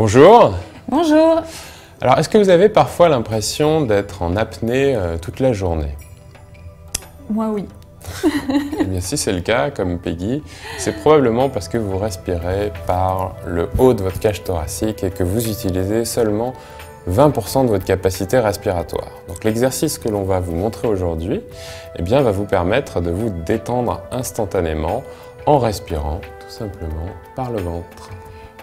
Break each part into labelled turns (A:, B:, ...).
A: Bonjour.
B: Bonjour.
A: Alors, est-ce que vous avez parfois l'impression d'être en apnée toute la journée?
B: Moi, oui.
A: Eh bien, si c'est le cas, comme Peggy, c'est probablement parce que vous respirez par le haut de votre cage thoracique et que vous utilisez seulement 20% de votre capacité respiratoire. Donc l'exercice que l'on va vous montrer aujourd'hui va vous permettre de vous détendre instantanément en respirant tout simplement par le ventre.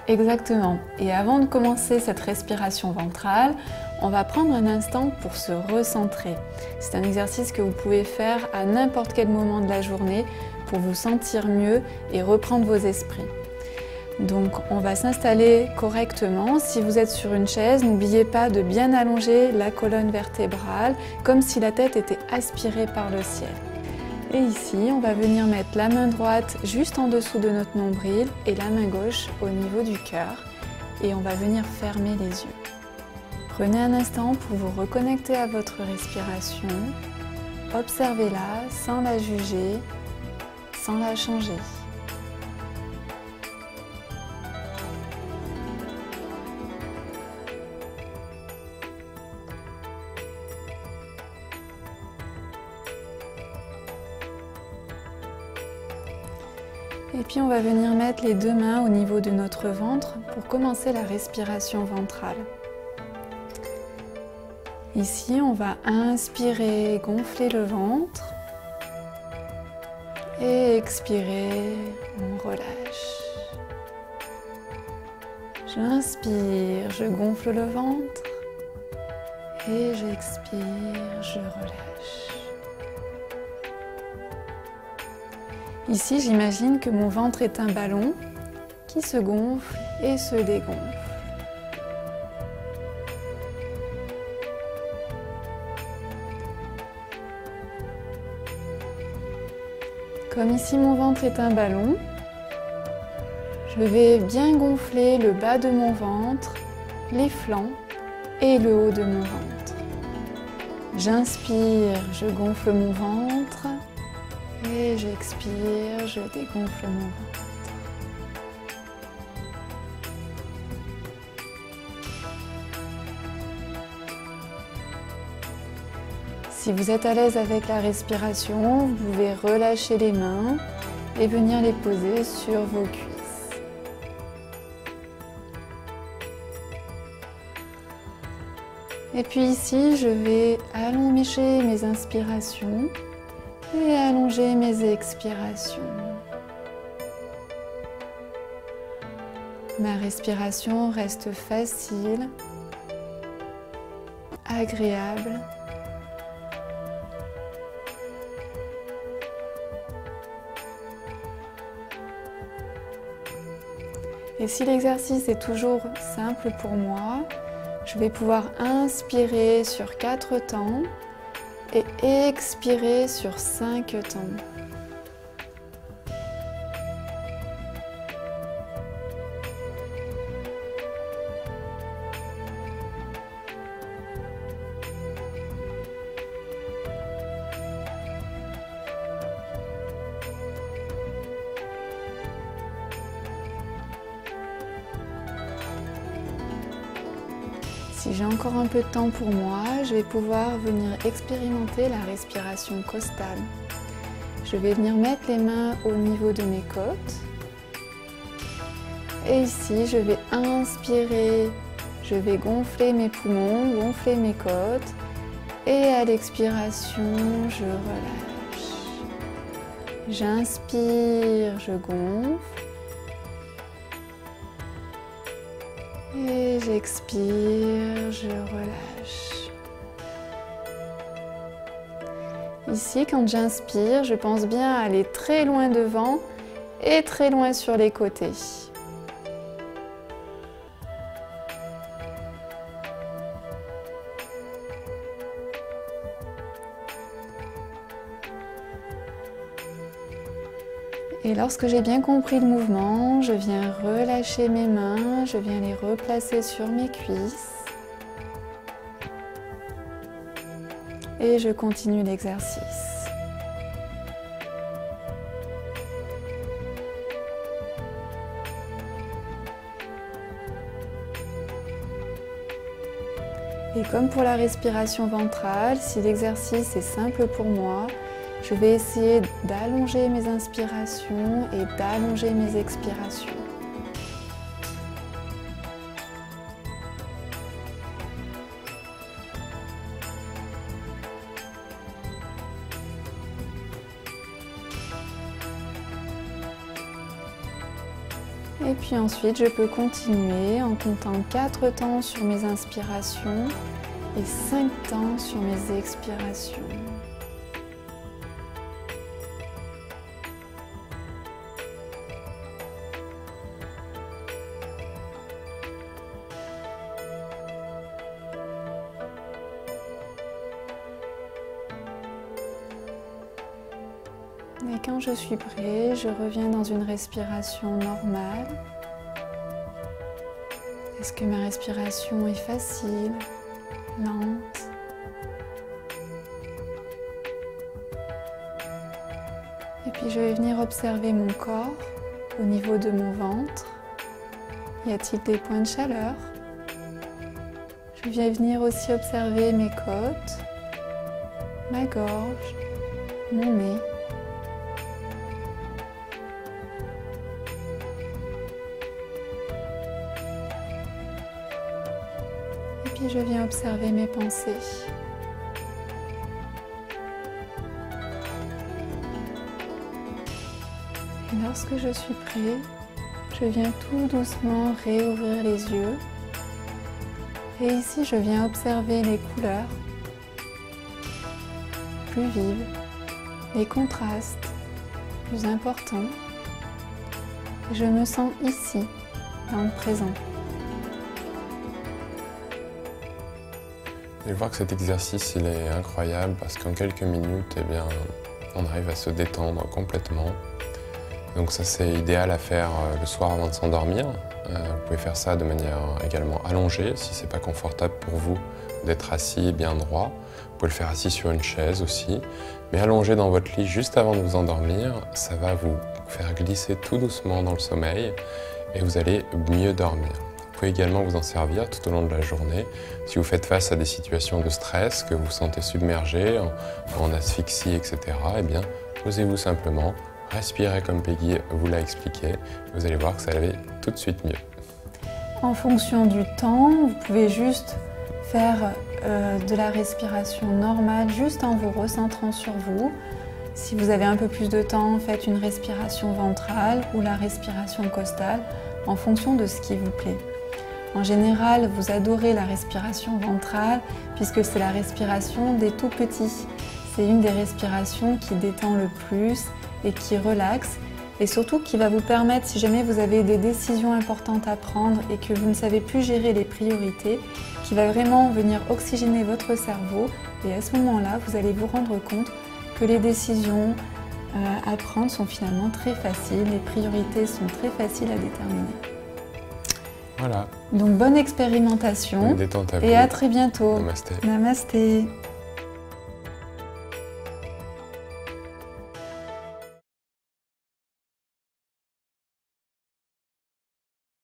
B: Exactement. Et avant de commencer cette respiration ventrale, on va prendre un instant pour se recentrer. C'est un exercice que vous pouvez faire à n'importe quel moment de la journée pour vous sentir mieux et reprendre vos esprits. Donc on va s'installer correctement. Si vous êtes sur une chaise, n'oubliez pas de bien allonger la colonne vertébrale comme si la tête était aspirée par le ciel. Et ici, on va venir mettre la main droite juste en dessous de notre nombril et la main gauche au niveau du cœur. Et on va venir fermer les yeux. Prenez un instant pour vous reconnecter à votre respiration. Observez-la sans la juger, sans la changer. Et puis on va venir mettre les deux mains au niveau de notre ventre pour commencer la respiration ventrale. Ici, on va inspirer, gonfler le ventre et expirer, on relâche. J'inspire, je gonfle le ventre et j'expire, je relâche. Ici, j'imagine que mon ventre est un ballon qui se gonfle et se dégonfle. Comme ici mon ventre est un ballon, je vais bien gonfler le bas de mon ventre, les flancs et le haut de mon ventre. J'inspire, je gonfle mon ventre. Et j'expire, je dégonfle mon ventre. Si vous êtes à l'aise avec la respiration, vous pouvez relâcher les mains et venir les poser sur vos cuisses. Et puis ici, je vais allonger mes inspirations et allonger mes expirations. Ma respiration reste facile, agréable. Et si l'exercice est toujours simple pour moi, je vais pouvoir inspirer sur 4 temps et expirer sur 5 temps. Si j'ai encore un peu de temps pour moi, je vais pouvoir venir expérimenter la respiration costale. Je vais venir mettre les mains au niveau de mes côtes. Et ici, je vais inspirer, je vais gonfler mes poumons, gonfler mes côtes. Et à l'expiration, je relâche. J'inspire, je gonfle. Et j'expire, je relâche. Ici, quand j'inspire, je pense bien à aller très loin devant et très loin sur les côtés. Et lorsque j'ai bien compris le mouvement, je viens relâcher mes mains, je viens les replacer sur mes cuisses. Et je continue l'exercice. Et comme pour la respiration ventrale, si l'exercice est simple pour moi, je vais essayer d'allonger mes inspirations et d'allonger mes expirations. Et puis ensuite, je peux continuer en comptant 4 temps sur mes inspirations et 5 temps sur mes expirations. Et quand je suis prêt, je reviens dans une respiration normale. Est-ce que ma respiration est facile, lente? Et puis je vais venir observer mon corps au niveau de mon ventre. Y a-t-il des points de chaleur? Je vais venir aussi observer mes côtes, ma gorge, mon nez. Et je viens observer mes pensées. Et lorsque je suis prêt, je viens tout doucement réouvrir les yeux. Et ici, je viens observer les couleurs plus vives, les contrastes plus importants. Et je me sens ici, dans le présent.
A: Vous allez voir que cet exercice il est incroyable parce qu'en quelques minutes, eh bien, on arrive à se détendre complètement. Donc ça c'est idéal à faire le soir avant de s'endormir. Vous pouvez faire ça de manière également allongée si ce n'est pas confortable pour vous d'être assis bien droit. Vous pouvez le faire assis sur une chaise aussi. Mais allongé dans votre lit juste avant de vous endormir, ça va vous faire glisser tout doucement dans le sommeil et vous allez mieux dormir. Vous pouvez également vous en servir tout au long de la journée. Si vous faites face à des situations de stress, que vous vous sentez submergé, en asphyxie, etc., eh bien, posez-vous simplement, respirez comme Peggy vous l'a expliqué. Vous allez voir que ça va aller tout de suite mieux.
B: En fonction du temps, vous pouvez juste faire de la respiration normale, juste en vous recentrant sur vous. Si vous avez un peu plus de temps, faites une respiration ventrale ou la respiration costale, en fonction de ce qui vous plaît. En général, vous adorez la respiration ventrale puisque c'est la respiration des tout petits. C'est une des respirations qui détend le plus et qui relaxe et surtout qui va vous permettre, si jamais vous avez des décisions importantes à prendre et que vous ne savez plus gérer les priorités, qui va vraiment venir oxygéner votre cerveau et à ce moment-là, vous allez vous rendre compte que les décisions à prendre sont finalement très faciles, les priorités sont très faciles à déterminer.
A: Voilà.
B: Donc bonne expérimentation
A: Bonne détente à vous.
B: Et à très bientôt.
A: Namasté.
B: Namasté.